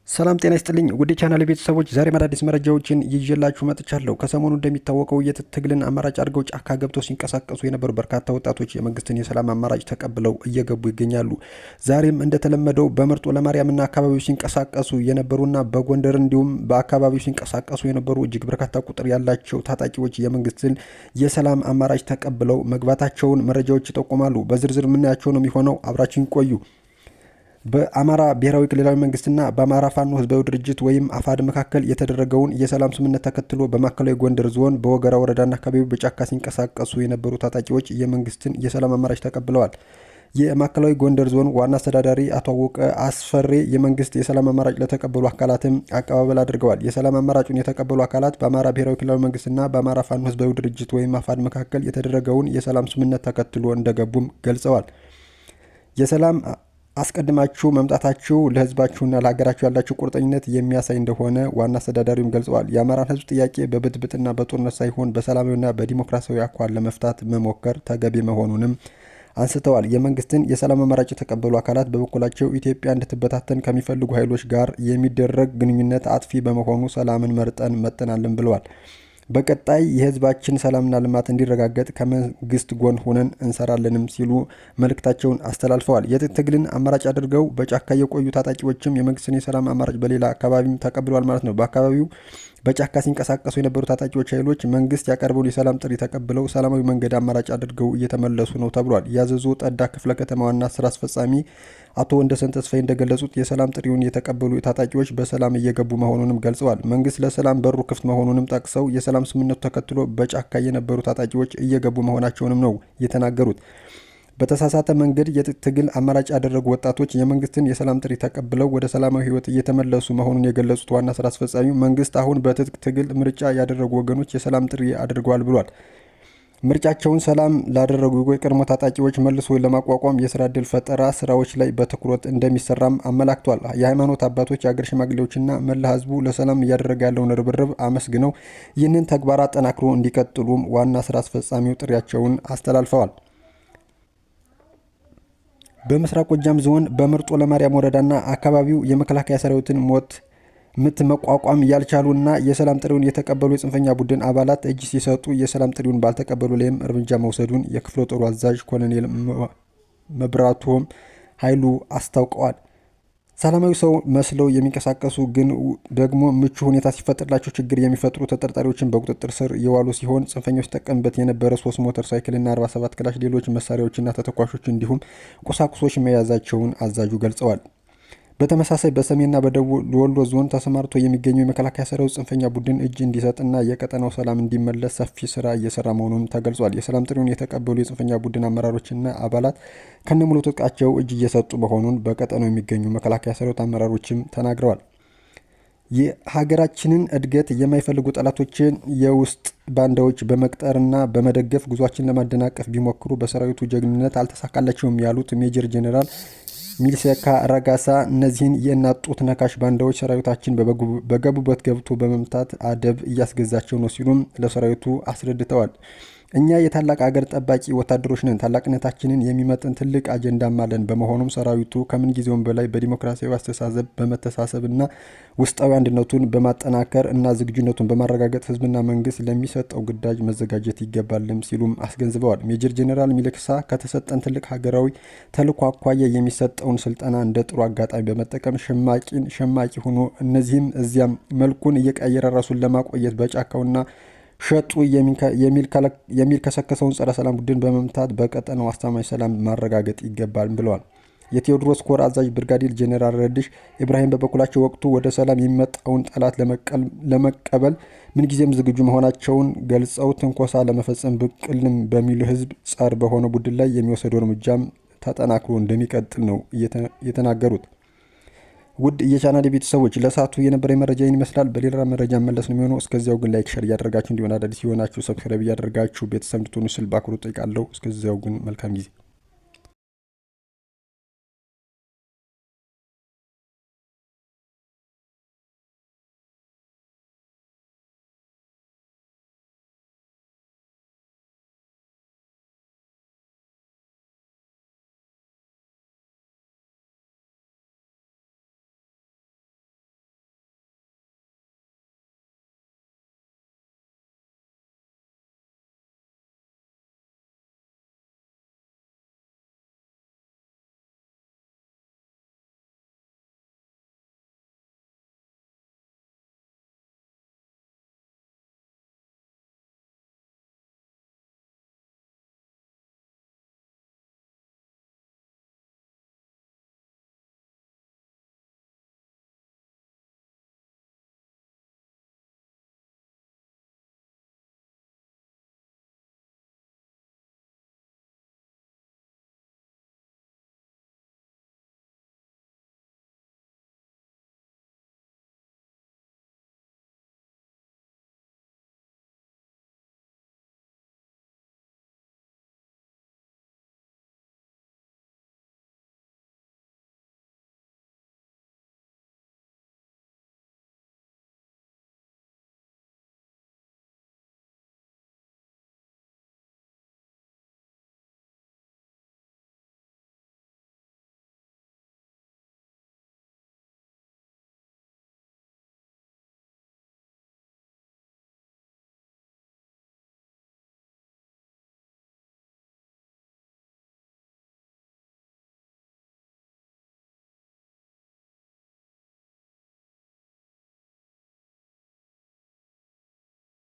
ሰላም ጤና ይስጥልኝ ውድ ቻናል ቤተሰቦች፣ ዛሬ አዳዲስ መረጃዎችን ይዤላችሁ መጥቻለሁ። ከሰሞኑ እንደሚታወቀው የትግልን አማራጭ አድርገው ጫካ ገብተው ሲንቀሳቀሱ የነበሩ በርካታ ወጣቶች የመንግስትን የሰላም አማራጭ ተቀብለው እየገቡ ይገኛሉ። ዛሬም እንደተለመደው በመርጦ ለማርያምና አካባቢው ሲንቀሳቀሱ የነበሩና በጎንደር እንዲሁም በአካባቢው ሲንቀሳቀሱ የነበሩ እጅግ በርካታ ቁጥር ያላቸው ታጣቂዎች የመንግስትን የሰላም አማራጭ ተቀብለው መግባታቸውን መረጃዎች ይጠቁማሉ። በዝርዝር የምናያቸው ነው የሚሆነው። አብራችሁን ቆዩ። በአማራ ብሔራዊ ክልላዊ መንግስትና በአማራ ፋኖ ህዝባዊ ድርጅት ወይም አፋድ መካከል የተደረገውን የሰላም ስምምነት ተከትሎ በማዕከላዊ ጎንደር ዞን በወገራ ወረዳና አካባቢው በጫካ ሲንቀሳቀሱ የነበሩ ታጣቂዎች የመንግስትን የሰላም አማራጭ ተቀብለዋል። የማዕከላዊ ጎንደር ዞን ዋና አስተዳዳሪ አቶ አወቀ አስፈሬ የመንግስት የሰላም አማራጭ ለተቀበሉ አካላትም አቀባበል አድርገዋል። የሰላም አማራጩን የተቀበሉ አካላት በአማራ ብሔራዊ ክልላዊ መንግስትና በአማራ ፋኖ ህዝባዊ ድርጅት ወይም አፋድ መካከል የተደረገውን የሰላም ስምምነት ተከትሎ እንደገቡም ገልጸዋል። የሰላም አስቀድማችሁ መምጣታችሁ ለህዝባችሁና ለሀገራችሁ ያላችሁ ቁርጠኝነት የሚያሳይ እንደሆነ ዋና አስተዳዳሪውም ገልጸዋል። የአማራን ህዝብ ጥያቄ በብጥብጥና በጦርነት ሳይሆን በሰላማዊና በዲሞክራሲያዊ አኳኋን ለመፍታት መሞከር ተገቢ መሆኑንም አንስተዋል። የመንግስትን የሰላም አማራጭ የተቀበሉ አካላት በበኩላቸው ኢትዮጵያ እንድትበታተን ከሚፈልጉ ኃይሎች ጋር የሚደረግ ግንኙነት አጥፊ በመሆኑ ሰላምን መርጠናልን ብለዋል። በቀጣይ የህዝባችን ሰላምና ልማት እንዲረጋገጥ ከመንግስት ጎን ሆነን እንሰራለንም ሲሉ መልእክታቸውን አስተላልፈዋል። የትግልን አማራጭ አድርገው በጫካ የቆዩ ታጣቂዎችም የመንግስትን የሰላም አማራጭ በሌላ አካባቢም ተቀብለዋል ማለት ነው። በአካባቢው በጫካ ሲንቀሳቀሱ የነበሩ ታጣቂዎች ኃይሎች መንግስት ያቀርበውን የሰላም ጥሪ ተቀብለው ሰላማዊ መንገድ አማራጭ አድርገው እየተመለሱ ነው ተብሏል። ያዘዞ ጠዳ ክፍለ ከተማ ዋና ስራ አስፈጻሚ አቶ ወንደሰን ተስፋዬ እንደገለጹት የሰላም ጥሪውን የተቀበሉ ታጣቂዎች በሰላም እየገቡ መሆኑንም ገልጸዋል። መንግስት ለሰላም በሩ ክፍት መሆኑንም ጠቅሰው የሰላም ስምምነቱ ተከትሎ በጫካ የነበሩ ታጣቂዎች እየገቡ መሆናቸውንም ነው የተናገሩት። በተሳሳተ መንገድ የትግል አማራጭ ያደረጉ ወጣቶች የመንግስትን የሰላም ጥሪ ተቀብለው ወደ ሰላማዊ ህይወት እየተመለሱ መሆኑን የገለጹት ዋና ስራ አስፈጻሚው መንግስት አሁን በትጥቅ ትግል ምርጫ ያደረጉ ወገኖች የሰላም ጥሪ አድርገዋል ብሏል። ምርጫቸውን ሰላም ላደረጉ የቀድሞ ታጣቂዎች መልሶ ለማቋቋም የስራ ዕድል ፈጠራ ስራዎች ላይ በትኩረት እንደሚሰራም አመላክቷል። የሃይማኖት አባቶች፣ የአገር ሽማግሌዎችና መላ ህዝቡ ለሰላም እያደረገ ያለውን ርብርብ አመስግነው ይህንን ተግባር አጠናክሮ እንዲቀጥሉም ዋና ስራ አስፈጻሚው ጥሪያቸውን አስተላልፈዋል። በምስራቅ ጎጃም ዞን በመርጦ ለማርያም ወረዳና አካባቢው የመከላከያ ሰራዊትን ምት መቋቋም ያልቻሉና የሰላም ጥሪውን የተቀበሉ የጽንፈኛ ቡድን አባላት እጅ ሲሰጡ የሰላም ጥሪውን ባልተቀበሉ ላይም እርምጃ መውሰዱን የክፍለ ጦሩ አዛዥ ኮሎኔል መብራቱም ኃይሉ አስታውቀዋል። ሰላማዊ ሰው መስለው የሚንቀሳቀሱ ግን ደግሞ ምቹ ሁኔታ ሲፈጠርላቸው ችግር የሚፈጥሩ ተጠርጣሪዎችን በቁጥጥር ስር የዋሉ ሲሆን ጽንፈኞች ተጠቀሙበት የነበረ 3 ሞተር ሳይክልና 47 ክላሽ ሌሎች መሳሪያዎችና ተተኳሾች እንዲሁም ቁሳቁሶች መያዛቸውን አዛዡ ገልጸዋል። በተመሳሳይ በሰሜንና በደቡብ ወሎ ዞን ተሰማርቶ የሚገኘው የመከላከያ ሰራዊት ጽንፈኛ ቡድን እጅ እንዲሰጥና የቀጠናው ሰላም እንዲመለስ ሰፊ ስራ እየሰራ መሆኑንም ተገልጿል። የሰላም ጥሪውን የተቀበሉ የጽንፈኛ ቡድን አመራሮችና አባላት ከነሙሉ ትጥቃቸው እጅ እየሰጡ መሆኑን በቀጠናው የሚገኙ መከላከያ ሰራዊት አመራሮችም ተናግረዋል። የሀገራችንን እድገት የማይፈልጉ ጠላቶችን የውስጥ ባንዳዎች በመቅጠርና በመደገፍ ጉዟችን ለማደናቀፍ ቢሞክሩ በሰራዊቱ ጀግንነት አልተሳካላቸውም ያሉት ሜጀር ጄኔራል ሚልሴካ ረጋሳ እነዚህን የእናት ጡት ነካሽ ባንዳዎች ሰራዊታችን በገቡበት ገብቶ በመምታት አደብ እያስገዛቸው ነው ሲሉም ለሰራዊቱ አስረድተዋል። እኛ የታላቅ ሀገር ጠባቂ ወታደሮች ነን። ታላቅነታችንን የሚመጥን ትልቅ አጀንዳም አለን። በመሆኑም ሰራዊቱ ከምን ጊዜውም በላይ በዲሞክራሲያዊ አስተሳሰብ በመተሳሰብና ውስጣዊ አንድነቱን በማጠናከር እና ዝግጁነቱን በማረጋገጥ ህዝብና መንግስት ለሚሰጠው ግዳጅ መዘጋጀት ይገባልም ሲሉም አስገንዝበዋል። ሜጀር ጄኔራል ሚልክሳ ከተሰጠን ትልቅ ሀገራዊ ተልዕኮ አኳያ የሚሰጠውን ስልጠና እንደ ጥሩ አጋጣሚ በመጠቀም ሸማቂ ሆኖ እነዚህም እዚያም መልኩን እየቀየረ ራሱን ለማቆየት በጫካውና ሸጡ የሚልከሰከሰውን ጸረ ሰላም ቡድን በመምታት በቀጠናው አስተማማኝ ሰላም ማረጋገጥ ይገባል ብለዋል። የቴዎድሮስ ኮር አዛዥ ብርጋዴር ጄኔራል ረድሽ ኢብራሂም በበኩላቸው ወቅቱ ወደ ሰላም የሚመጣውን ጠላት ለመቀበል ምንጊዜም ዝግጁ መሆናቸውን ገልጸው ትንኮሳ ለመፈጸም ብቅልም በሚሉ ህዝብ ጸር በሆነ ቡድን ላይ የሚወሰደው እርምጃም ተጠናክሮ እንደሚቀጥል ነው የተናገሩት። ውድ የቻናል ቤተሰቦች ለሰዓቱ የነበረ መረጃ ይመስላል። በሌላ መረጃ መለስ ነው የሚሆነው። እስከዚያው ግን ላይክ ሼር እያደረጋችሁ እንዲሆን አዳዲስ የሆናችሁ ሰብስክራይብ እያደረጋችሁ ቤተሰብ እንድትሆኑ ስል በአክብሮት ጠይቃለሁ። እስከዚያው ግን መልካም ጊዜ